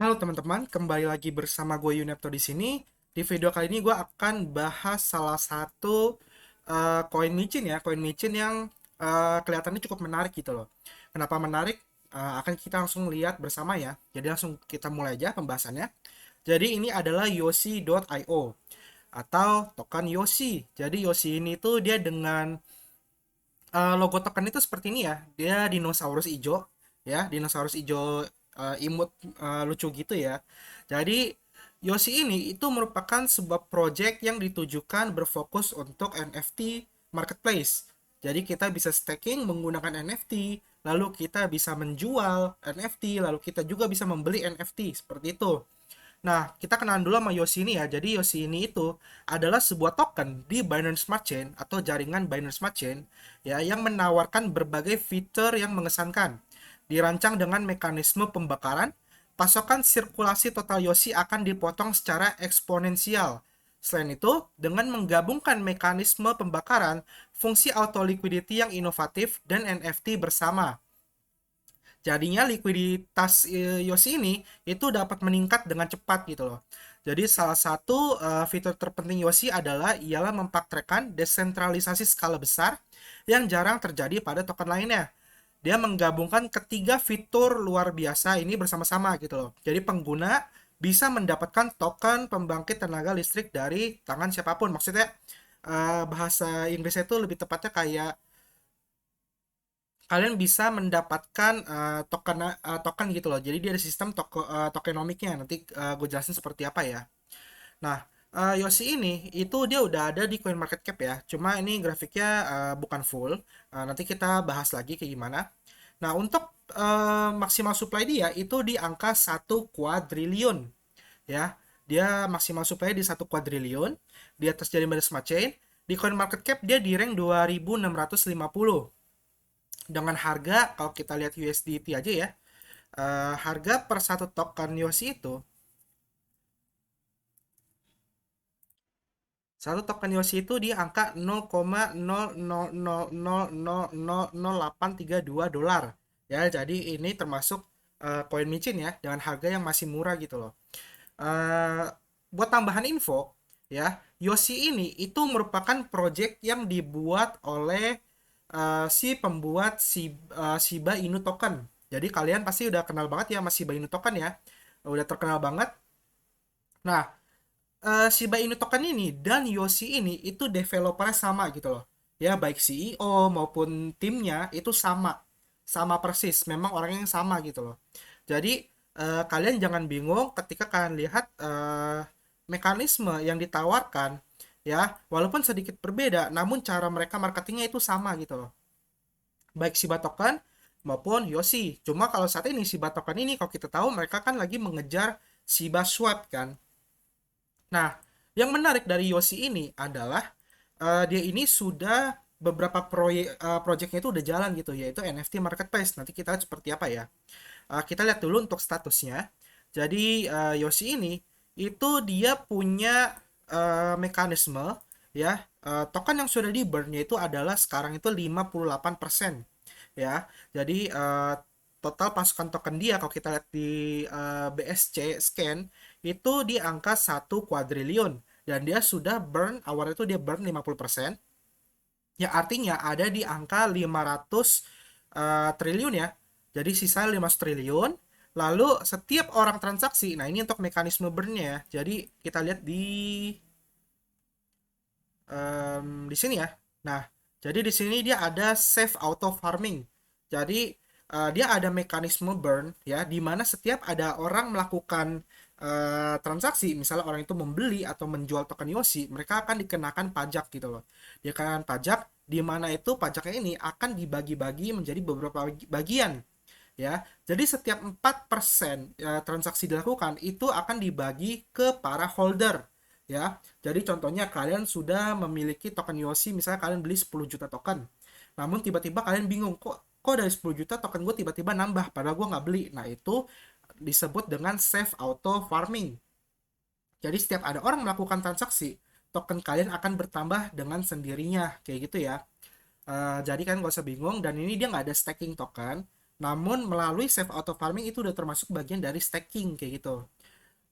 Halo teman-teman, kembali lagi bersama gue Yunepto di sini. Di video kali ini gue akan bahas salah satu koin micin ya, koin micin yang kelihatannya cukup menarik gitu loh. Kenapa menarik? Akan kita langsung lihat bersama ya. Jadi langsung kita mulai aja pembahasannya. Jadi ini adalah Yosi.io atau token Yosi. Jadi Yosi ini tuh dia dengan logo token itu seperti ini ya. Dia dinosaurus hijau ya, dinosaurus hijau imut lucu gitu ya. Jadi Yoshi ini itu merupakan sebuah project yang ditujukan berfokus untuk NFT marketplace. Jadi kita bisa staking menggunakan NFT, lalu kita bisa menjual NFT, lalu kita juga bisa membeli NFT seperti itu. Nah, kita kenalan dulu sama Yoshi ini ya. Jadi Yoshi ini itu adalah sebuah token di Binance Smart Chain atau jaringan Binance Smart Chain ya yang menawarkan berbagai fitur yang mengesankan. Dirancang dengan mekanisme pembakaran, pasokan sirkulasi total Yoshi akan dipotong secara eksponensial. Selain itu, dengan menggabungkan mekanisme pembakaran, fungsi auto liquidity yang inovatif dan NFT bersama. Jadinya likuiditas Yosi ini itu dapat meningkat dengan cepat gitu loh. Jadi salah satu fitur terpenting Yosi adalah ialah mempraktekkan desentralisasi skala besar yang jarang terjadi pada token lainnya. Dia menggabungkan ketiga fitur luar biasa ini bersama-sama gitu loh. Jadi pengguna bisa mendapatkan token pembangkit tenaga listrik dari tangan siapapun. Maksudnya bahasa Inggrisnya itu lebih tepatnya kayak kalian bisa mendapatkan token gitu loh. Jadi dia ada sistem tokenomiknya. Nanti gue jelasin seperti apa ya. Nah, Yoshi ini itu dia udah ada di CoinMarketCap ya. Cuma ini grafiknya bukan full. Nanti kita bahas lagi kayak gimana. Nah, untuk maksimal supply dia itu di angka 1 kuadriliun ya. Dia maksimal supply di 1 kuadriliun di atas jaringan Smart Chain. Di CoinMarketCap dia di rank 2650 dengan harga kalau kita lihat USDT aja ya, harga per satu token Yoshi itu satu token Yoshi itu di angka 0,000000832 dolar ya. Jadi ini termasuk koin micin ya dengan harga yang masih murah gitu loh. Eh, Buat tambahan info ya, Yoshi ini itu merupakan project yang dibuat oleh si pembuat Shiba Inu token. Jadi kalian pasti udah kenal banget ya sama Shiba Inu token ya. Udah terkenal banget. Nah, Shiba Inu token ini dan Yoshi ini itu developernya sama gitu loh. Ya, baik CEO maupun timnya itu sama. Sama persis, memang orangnya yang sama gitu loh. Jadi, kalian jangan bingung ketika kalian lihat mekanisme yang ditawarkan ya, walaupun sedikit berbeda, namun cara mereka marketingnya itu sama gitu loh. Baik Shiba Token maupun Yoshi. Cuma kalau saat ini Shiba Token ini kalau kita tahu mereka kan lagi mengejar Shiba Swap kan. Nah, yang menarik dari Yoshi ini adalah dia ini sudah beberapa proyeknya itu udah jalan gitu, yaitu NFT marketplace. Nanti kita lihat seperti apa ya. Kita lihat dulu untuk statusnya. Jadi Yoshi ini itu dia punya mekanisme ya, token yang sudah di burn yaitu adalah sekarang itu 58% ya. Jadi total pasukan token dia kalau kita lihat di BSC scan itu di angka 1 kuadriliun dan dia sudah burn awalnya itu dia burn 50%, ya artinya ada di angka 500 triliun ya. Jadi sisa 500 triliun. Lalu setiap orang transaksi, nah ini untuk mekanisme burnnya ya. Jadi kita lihat di sini ya. Nah, jadi di sini dia ada save auto farming. Jadi dia ada mekanisme burn ya, di mana setiap ada orang melakukan transaksi, misalnya orang itu membeli atau menjual token Yoshi, mereka akan dikenakan pajak gitu loh. Dikenakan pajak di mana itu pajaknya ini akan dibagi-bagi menjadi beberapa bagian ya. Jadi setiap 4% transaksi dilakukan itu akan dibagi ke para holder ya. Jadi contohnya kalian sudah memiliki token Yoshi, misalnya kalian beli 10 juta token. Namun tiba-tiba kalian bingung, kok dari 10 juta token gue tiba-tiba nambah padahal gue nggak beli. Nah, itu disebut dengan save auto farming. Jadi setiap ada orang melakukan transaksi, token kalian akan bertambah dengan sendirinya kayak gitu ya. Jadi kan gak usah bingung, dan ini dia nggak ada staking token. Namun melalui save auto farming itu udah termasuk bagian dari staking kayak gitu.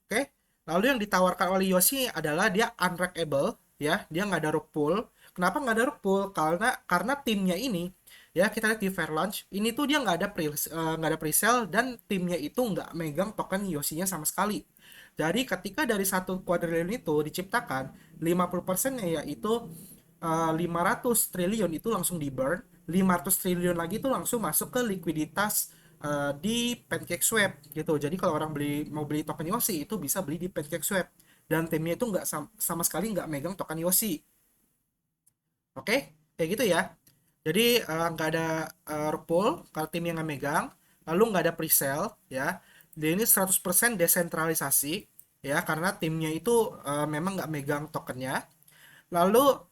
Oke. Lalu yang ditawarkan oleh Yoshi adalah dia unrackable, ya, dia nggak ada rug pull. Kenapa nggak ada rug pull? Karena timnya ini, ya kita lihat di fair launch, ini tuh dia nggak ada pre-sale dan timnya itu nggak megang token Yoshi-nya sama sekali. Jadi ketika dari satu quadrillion itu diciptakan, 50%-nya yaitu 500 triliun itu langsung di burn, 500 triliun lagi itu langsung masuk ke likuiditas di PancakeSwap gitu. Jadi kalau orang mau beli token Yoshi itu bisa beli di PancakeSwap dan timnya itu nggak sama sekali nggak megang token Yoshi. Oke, kayak gitu ya. Jadi nggak ada rug pull kalau tim yang nggak megang, lalu nggak ada pre-sale ya. Dia ini 100% desentralisasi ya karena timnya itu memang nggak megang tokennya. Lalu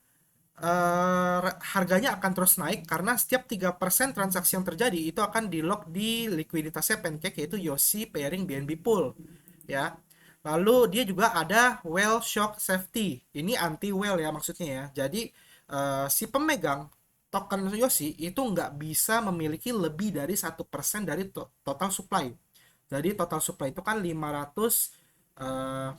harganya akan terus naik karena setiap 3% transaksi yang terjadi itu akan di-lock di likuiditasnya Pancake yaitu Yoshi pairing BNB pool ya. Lalu dia juga ada whale shock safety. Ini anti whale ya maksudnya ya. Jadi si pemegang token Yoshi itu nggak bisa memiliki lebih dari 1% dari total supply. Jadi total supply itu kan 500 eh,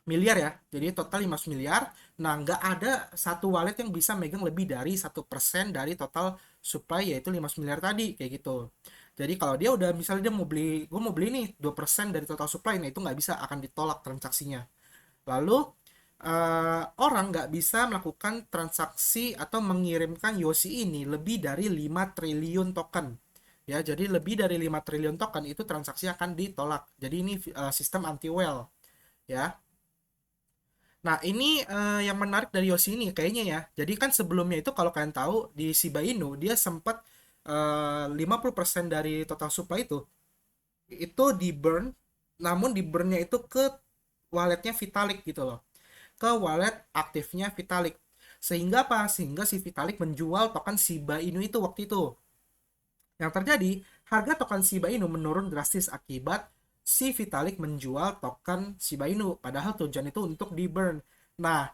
miliar ya. Jadi total 500 miliar. Nah, nggak ada satu wallet yang bisa megang lebih dari 1% dari total supply yaitu 500 miliar tadi kayak gitu. Jadi kalau dia udah misalnya dia mau beli, gue mau beli nih 2% dari total supply, nah itu nggak bisa, akan ditolak transaksinya. Lalu orang nggak bisa melakukan transaksi atau mengirimkan Yoshi ini lebih dari 5 triliun token. Ya, jadi lebih dari 5 triliun token itu transaksi akan ditolak. Jadi ini sistem anti whale ya. Nah, ini yang menarik dari Yoshi ini kayaknya ya. Jadi kan sebelumnya itu kalau kalian tahu di Shiba Inu dia sempat 50% dari total supply itu di burn, namun di burnnya itu ke walletnya Vitalik gitu loh. Ke wallet aktifnya Vitalik. Sehingga apa? Sehingga si Vitalik menjual token Shiba Inu itu waktu itu. Yang terjadi, harga token Shiba Inu menurun drastis akibat si Vitalik menjual token Shiba Inu. Padahal tujuan itu untuk di burn. Nah,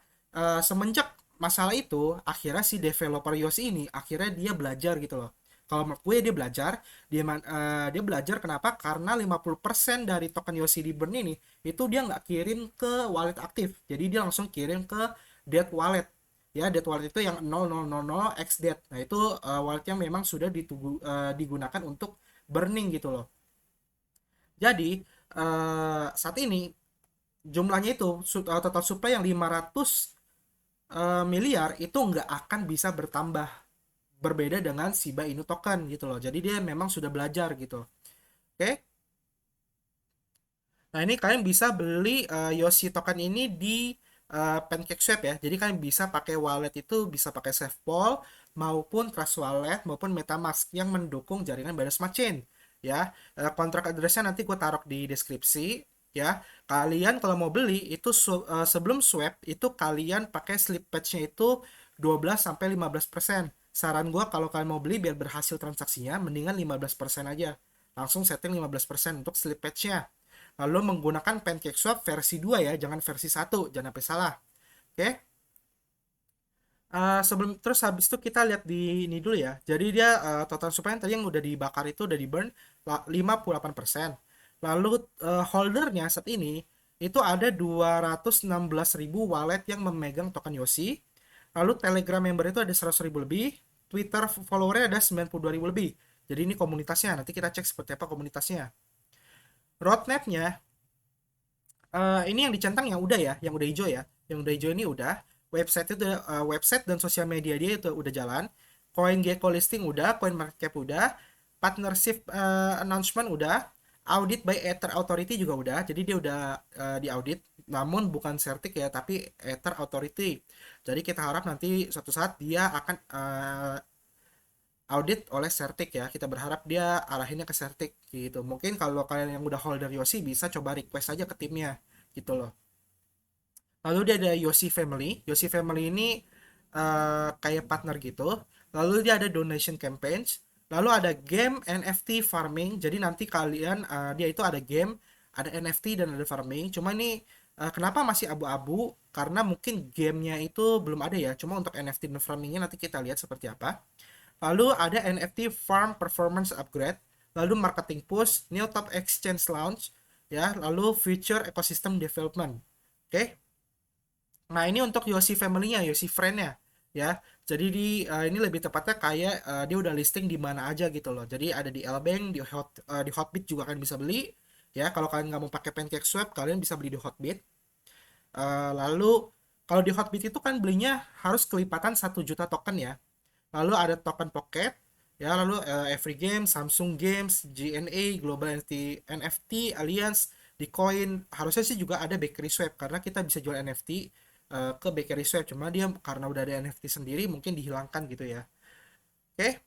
semenjak masalah itu, akhirnya si developer Yoshi ini, akhirnya dia belajar gitu loh. Kalau menurut gue dia belajar, dia belajar kenapa? Karena 50% dari token Yoshi di burn ini, itu dia nggak kirim ke wallet aktif. Jadi dia langsung kirim ke dead wallet ya. Dead wallet itu yang 0000 dead. Nah itu wallet yang memang sudah digunakan untuk burning gitu loh. Jadi saat ini jumlahnya itu total supply yang 500 miliar itu nggak akan bisa bertambah, berbeda dengan Shiba Inu token gitu loh. Jadi dia memang sudah belajar gitu. Oke. Nah, ini kalian bisa beli Yoshi token ini di PancakeSwap ya. Jadi kalian bisa pakai wallet itu, bisa pakai SafePol maupun Trust Wallet maupun MetaMask yang mendukung jaringan Binance Smart Chain ya. Kontrak addressnya nanti gue taruh di deskripsi ya. Kalian kalau mau beli itu sebelum swap itu kalian pakai slippage-nya itu 12 sampai 15%. Saran gue kalau kalian mau beli biar berhasil transaksinya mendingan 15% aja. Langsung setting 15% untuk slippage-nya. Lalu menggunakan PancakeSwap versi 2 ya, jangan versi 1, jangan sampai salah. Oke. Sebelum terus habis itu kita lihat di ini dulu ya. Jadi dia total supply tadi yang udah dibakar itu udah di burn 58%. Lalu holdernya saat ini itu ada 216.000 wallet yang memegang token Yoshi. Lalu Telegram member itu ada 100.000 lebih, Twitter followernya ada 92.000 lebih. Jadi ini komunitasnya, nanti kita cek seperti apa komunitasnya. Roadmapnya ini yang dicentang yang udah ya, yang udah hijau ya. Yang udah hijau ini udah. Website dan sosial media dia itu udah jalan. CoinGecko listing udah, CoinMarketCap udah, partnership announcement udah, audit by Ether Authority juga udah. Jadi dia udah diaudit, namun bukan Certik ya, tapi Ether Authority. Jadi kita harap nanti suatu saat dia akan audit oleh Certik ya. Kita berharap dia arahinnya ke Certik gitu. Mungkin kalau kalian yang udah holder Yoshi bisa coba request aja ke timnya gitu loh. Lalu dia ada Yoshi Family. Yoshi Family ini kayak partner gitu. Lalu dia ada donation campaigns. Lalu ada game NFT farming. Jadi nanti kalian dia itu ada game, ada NFT dan ada farming. Cuma ini kenapa masih abu-abu? Karena mungkin gamenya itu belum ada ya. Cuma untuk NFT dan farmingnya nanti kita lihat seperti apa. lalu ada NFT Farm Performance Upgrade, lalu Marketing Push, New Top Exchange Launch, ya, lalu Future Ecosystem Development. Oke. Nah, ini untuk Yosi family-nya, Yosi friend-nya, ya. Jadi ini lebih tepatnya kayak dia udah listing di mana aja gitu loh. Jadi ada di Lbank, di Hotbit juga kalian bisa beli. Ya, kalau kalian nggak mau pakai PancakeSwap, kalian bisa beli di Hotbit. Lalu kalau di Hotbit itu kan belinya harus kelipatan 1 juta token ya. Lalu ada token Pocket, ya, lalu Every Game, Samsung Games, GNA, Global NFT Alliance, di Coin. Harusnya sih juga ada Bakery Swap karena kita bisa jual NFT ke Bakery Swap. Cuma dia karena udah ada NFT sendiri mungkin dihilangkan gitu ya. Oke.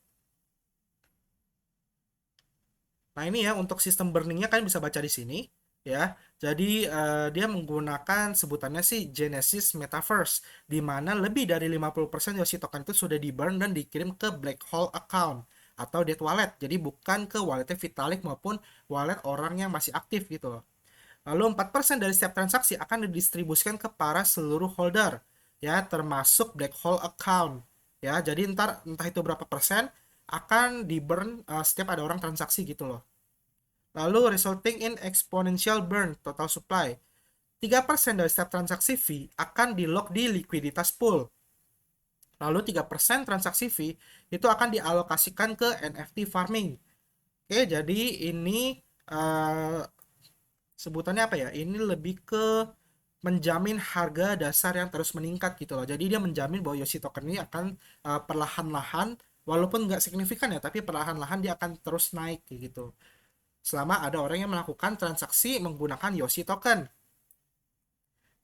Nah, ini ya untuk sistem burningnya kalian bisa baca di sini ya. Jadi dia menggunakan sebutannya sih Genesis Metaverse di mana lebih dari 50% Yoshi token itu sudah di burn dan dikirim ke black hole account atau dead wallet. Jadi bukan ke walletnya Vitalik maupun wallet orang yang masih aktif gitu loh. Lalu 4% dari setiap transaksi akan didistribusikan ke para seluruh holder ya, termasuk black hole account. Ya, jadi entah itu berapa persen akan di burn setiap ada orang transaksi gitu loh. Lalu resulting in exponential burn total supply. 3% dari setiap transaksi fee akan di-lock di likuiditas pool. Lalu 3% transaksi fee itu akan dialokasikan ke NFT farming. Oke, jadi ini sebutannya apa ya? Ini lebih ke menjamin harga dasar yang terus meningkat gitu loh. Jadi dia menjamin bahwa Yoshi token ini akan perlahan-lahan, walaupun nggak signifikan ya, tapi perlahan-lahan dia akan terus naik gitu. Selama ada orang yang melakukan transaksi menggunakan Yoshi token.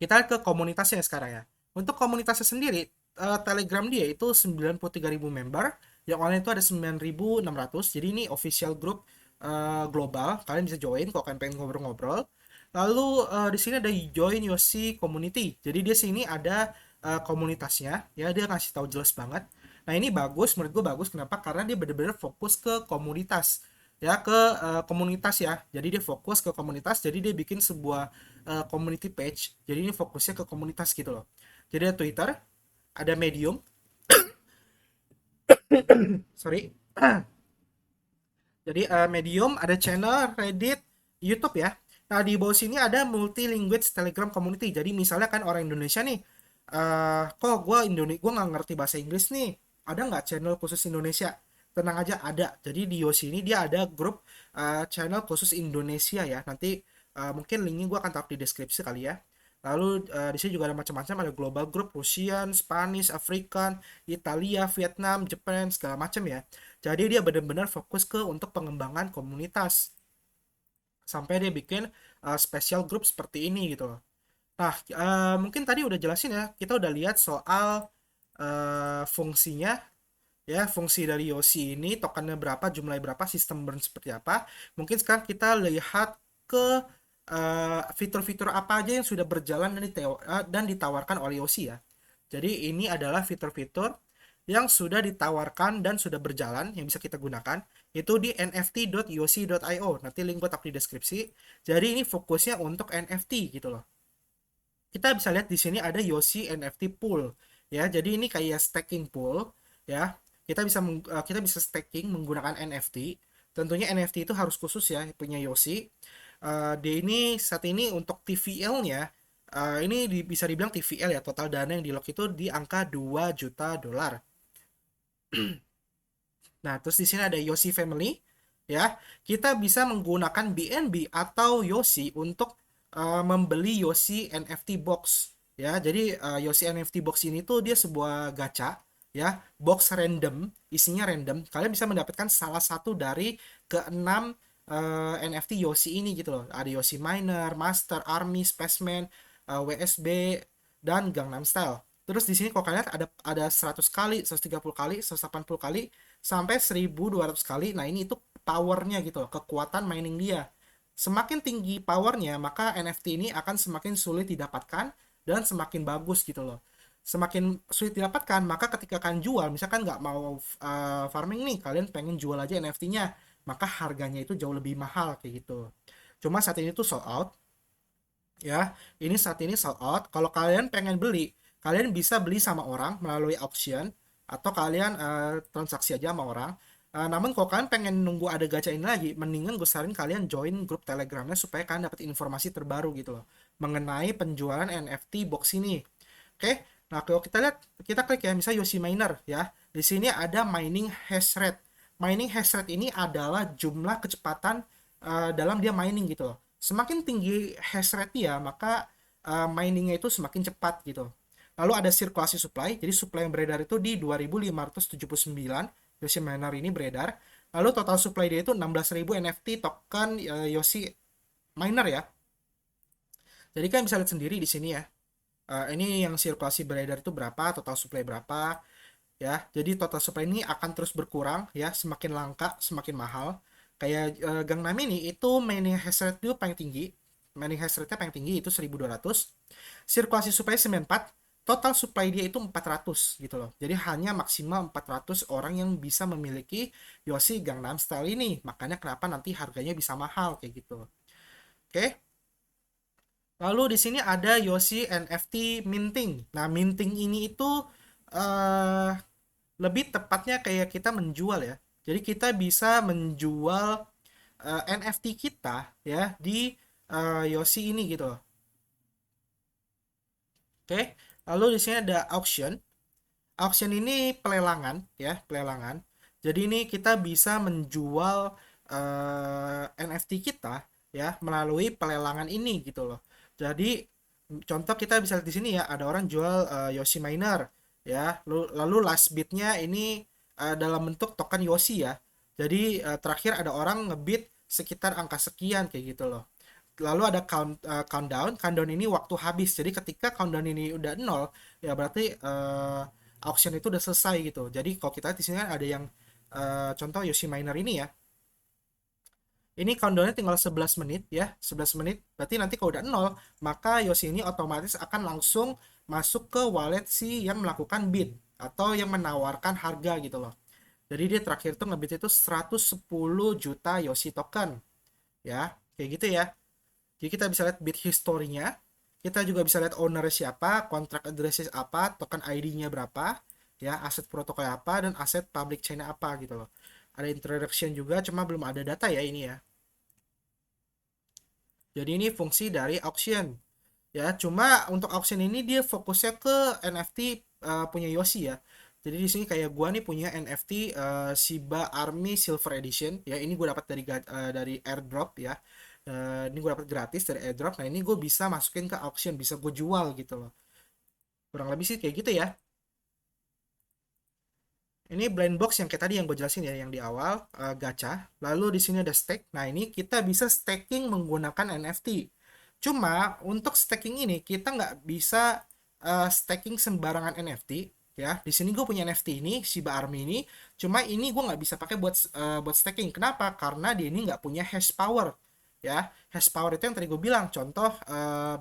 Kita ke komunitasnya sekarang ya. Untuk komunitasnya sendiri, Telegram dia itu 93.000 member, yang online itu ada 9.600. Jadi ini official group global, kalian bisa join kalau kalian pengen ngobrol-ngobrol. Lalu di sini ada join Yoshi community. Jadi di sini ada komunitasnya, ya, dia ngasih tahu jelas banget. Nah, ini bagus, menurut gue bagus. Kenapa? Karena dia benar-benar fokus ke komunitas, ya, ke komunitas ya. Jadi dia fokus ke komunitas. Jadi dia bikin sebuah community page. Jadi ini fokusnya ke komunitas gitu loh. Jadi ada Twitter, ada Medium, sorry. Jadi Medium, ada channel, Reddit, YouTube ya. Nah, di bawah sini ada multi language Telegram community. Jadi misalnya kan orang Indonesia nih, kok gue nggak ngerti bahasa Inggris nih. Ada nggak channel khusus Indonesia? Tenang aja, ada. Jadi di Yosi ini dia ada grup channel khusus Indonesia ya. Nanti mungkin linknya gue akan taruh di deskripsi kali ya. Lalu di sini juga ada macam-macam, ada global group, Russian, Spanish, African, Italia, Vietnam, Jepang, segala macam ya. Jadi dia benar-benar fokus ke untuk pengembangan komunitas. Sampai dia bikin special group seperti ini gitu loh. Nah, mungkin tadi udah jelasin ya, kita udah lihat soal fungsinya ya, fungsi dari Yoshi ini, tokennya berapa, jumlahnya berapa, sistem burn seperti apa. Mungkin sekarang kita lihat ke fitur-fitur apa aja yang sudah berjalan dan ditawarkan oleh Yoshi ya. Jadi ini adalah fitur-fitur yang sudah ditawarkan dan sudah berjalan yang bisa kita gunakan itu di nft.yoshi.io. Nanti link gue taruh di deskripsi. Jadi ini fokusnya untuk NFT gitu loh. Kita bisa lihat di sini ada Yoshi NFT pool ya. Jadi ini kayak staking pool ya. Kita bisa staking menggunakan NFT. Tentunya NFT itu harus khusus ya punya Yoshi. Dia ini saat ini untuk TVL-nya ini bisa dibilang TVL ya, total dana yang di lock itu di angka 2 juta dolar. Nah, terus di sini ada Yoshi Family ya. Kita bisa menggunakan BNB atau Yoshi untuk membeli Yoshi NFT box ya. Jadi Yoshi NFT box ini tuh dia sebuah gacha ya, box random, isinya random. Kalian bisa mendapatkan salah satu dari keenam NFT Yoshi ini gitu loh. Ada Yoshi Miner, Master, Army, Spaceman, WSB, dan Gangnam Style. Terus di sini kalau kalian lihat ada 100 kali, 130 kali, 180 kali, sampai 1.200 kali. Nah, ini itu powernya gitu loh, kekuatan mining dia. Semakin tinggi powernya, maka NFT ini akan semakin sulit didapatkan dan semakin bagus gitu loh. Semakin sulit didapatkan, maka ketika kalian jual, misalkan nggak mau farming nih, kalian pengen jual aja NFT-nya, maka harganya itu jauh lebih mahal kayak gitu. Cuma saat ini tuh sold out ya. Ini saat ini sold out. Kalau kalian pengen beli, kalian bisa beli sama orang melalui auction atau kalian transaksi aja sama orang. Namun kalau kalian pengen nunggu ada gacha ini lagi, mendingan gue saranin kalian join grup Telegramnya supaya kalian dapat informasi terbaru gitu loh mengenai penjualan NFT box ini. Oke, nah kalau kita lihat, kita klik ya, misalnya Yoshi Miner ya. Di sini ada mining hash rate. Mining hash rate ini adalah jumlah kecepatan dalam dia mining gitu loh. Semakin tinggi hash rate dia, maka miningnya itu semakin cepat gitu. Lalu ada sirkulasi supply, jadi supply yang beredar itu di 2579 Yoshi Miner ini beredar. Lalu total supply dia itu 16.000 NFT token Yoshi Miner ya. Jadi kan bisa lihat sendiri di sini ya. Ini yang sirkulasi beredar itu berapa, total supply berapa ya. Jadi total supply ini akan terus berkurang ya, semakin langka, semakin mahal. Kayak Gangnam ini itu mining hash rate itu paling tinggi. Mining hash rate-nya paling tinggi itu 1.200. Sirkulasi supply 94, total supply dia itu 400 gitu loh. Jadi hanya maksimal 400 orang yang bisa memiliki Yoshi Gangnam Style ini. Makanya kenapa nanti harganya bisa mahal kayak gitu. Oke. Lalu di sini ada Yoshi NFT minting. Nah, minting ini itu eh lebih tepatnya kayak kita menjual ya. Jadi kita bisa menjual NFT kita ya di Yoshi ini gitu loh. Oke. Lalu di sini ada auction. Auction ini pelelangan ya, pelelangan. Jadi ini kita bisa menjual NFT kita ya melalui pelelangan ini gitu loh. Jadi contoh kita bisa lihat di sini ya, ada orang jual Yoshi Miner ya. Lalu last bidnya ini dalam bentuk token Yoshi ya. Jadi terakhir ada orang ngebid sekitar angka sekian kayak gitu loh. Lalu ada countdown. Countdown ini waktu habis. Jadi ketika countdown ini udah nol, ya berarti auction itu udah selesai gitu. Jadi kalau kita lihat di sini kan ada yang contoh Yoshi Miner ini ya. Ini countdownnya tinggal 11 menit ya, 11 menit. Berarti nanti kalau udah nol, maka Yoshi ini otomatis akan langsung masuk ke wallet si yang melakukan bid atau yang menawarkan harga gitu loh. Jadi dia terakhir tuh ngebid itu 110 juta Yoshi token. Ya, kayak gitu ya. Jadi kita bisa lihat bit historinya, kita juga bisa lihat owner siapa, kontrak address apa, token ID-nya berapa, ya, aset protokol apa, dan aset public chain apa gitu loh. Ada introduction juga, cuma belum ada data ya ini ya. Jadi ini fungsi dari auction. Ya, cuma untuk auction ini dia fokusnya ke NFT punya Yoshi ya. Jadi di sini kayak gua nih punya NFT Shiba Army Silver Edition ya. Ini gue dapat dari airdrop ya. Ini gue dapat gratis dari airdrop. Nah, ini gue bisa masukin ke auction, bisa gue jual gitu loh. Kurang lebih sih kayak gitu ya. Ini blind box yang kayak tadi yang gue jelasin ya, yang di awal gacha. Lalu di sini ada stake. Nah, ini kita bisa staking menggunakan NFT. Cuma untuk staking ini kita nggak bisa staking sembarangan NFT ya. Di sini gue punya NFT ini Shiba Army ini. Cuma ini gue nggak bisa pakai buat staking. Kenapa? Karena dia ini nggak punya hash power ya. Hash power itu yang tadi gue bilang. Contoh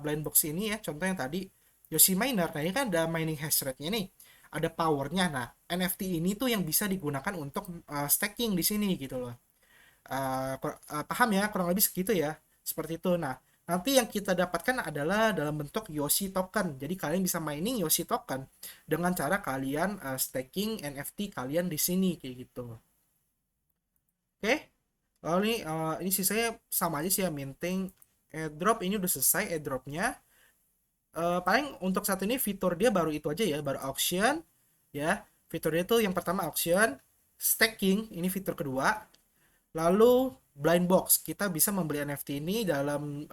blind box ini ya. Contoh yang tadi Yoshi Miner. Nah, ini kan ada mining hash rate-nya nih, ada powernya. Nah, NFT ini tuh yang bisa digunakan untuk staking di sini gitu loh. Paham ya, kurang lebih segitu ya, seperti itu. Nah, nanti yang kita dapatkan adalah dalam bentuk Yoshi token. Jadi kalian bisa mining Yoshi token dengan cara kalian staking NFT kalian di sini kayak gitu. Oke, lalu ini sisanya sama aja sih ya, minting airdrop ini udah selesai airdropnya. Paling untuk saat ini fitur dia baru itu aja ya, baru auction ya. Fiturnya itu yang pertama auction, staking ini fitur kedua. Lalu blind box, kita bisa membeli NFT ini dalam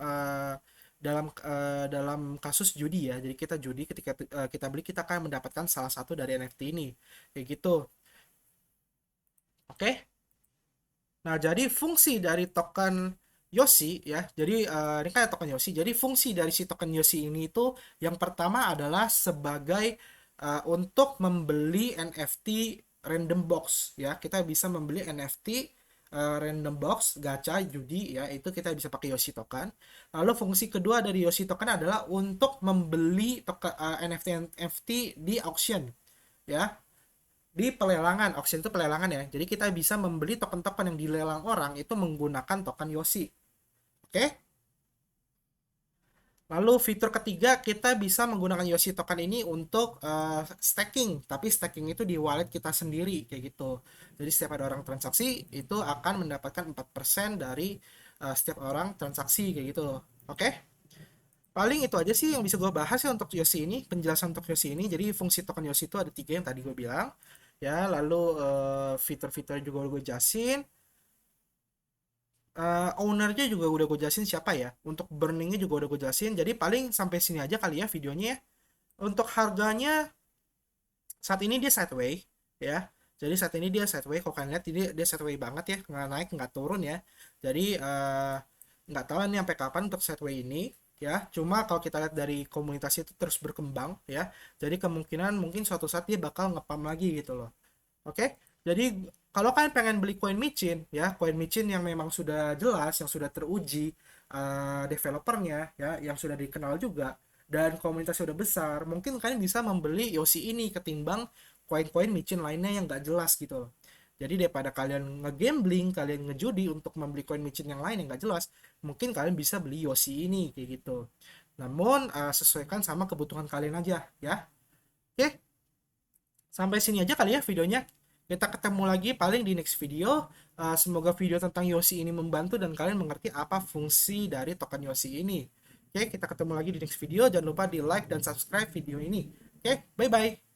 kasus judi ya. Jadi kita judi, ketika kita beli kita akan mendapatkan salah satu dari NFT ini. Kayak gitu. Oke. Nah, jadi fungsi dari token Yoshi ya. Jadi ini kan token Yoshi. Jadi fungsi dari si token Yoshi ini itu yang pertama adalah sebagai untuk membeli NFT random box ya. Kita bisa membeli NFT random box gacha judi ya, itu kita bisa pakai Yoshi token. Lalu fungsi kedua dari Yoshi token adalah untuk membeli token NFT NFT di auction ya, di pelelangan. Auction itu pelelangan ya, jadi kita bisa membeli token-token yang dilelang orang itu menggunakan token Yoshi. Oke. Lalu fitur ketiga, kita bisa menggunakan Yoshi token ini untuk staking, tapi staking itu di wallet kita sendiri kayak gitu. Jadi setiap ada orang transaksi itu akan mendapatkan 4% dari setiap orang transaksi kayak gitu loh. Oke? Paling itu aja sih yang bisa gue bahas ya untuk Yoshi ini, penjelasan untuk Yoshi ini. Jadi fungsi token Yoshi itu ada tiga yang tadi gue bilang. Ya, lalu fitur-fitur juga gue jelasin. Ownernya juga udah gue jelasin siapa ya. Untuk burningnya juga udah gue jelasin. Jadi paling sampai sini aja kali ya videonya ya. Untuk harganya saat ini dia sideways ya. Jadi saat ini dia sideways. Kalau kalian lihat ini dia sideways banget ya, nggak naik nggak turun ya. Jadi nggak tahu nih sampai kapan untuk sideways ini ya. Cuma kalau kita lihat dari komunitas itu terus berkembang ya. Jadi kemungkinan mungkin suatu saat dia bakal ngepam lagi gitu loh. Oke, jadi kalau kalian pengen beli koin micin ya, koin micin yang memang sudah jelas, yang sudah teruji developernya ya, yang sudah dikenal juga dan komunitasnya sudah besar, mungkin kalian bisa membeli Yoshi ini ketimbang koin-koin micin lainnya yang nggak jelas gitu loh. Jadi daripada kalian ngegambling, kalian ngejudi untuk membeli koin micin yang lain yang nggak jelas, mungkin kalian bisa beli Yoshi ini kayak gitu. Namun sesuaikan sama kebutuhan kalian aja ya. Oke, sampai sini aja kali ya videonya. Kita ketemu lagi paling di next video. Semoga video tentang Yoshi ini membantu dan kalian mengerti apa fungsi dari token Yoshi ini. Oke, kita ketemu lagi di next video. Jangan lupa di like dan subscribe video ini. Oke, bye-bye.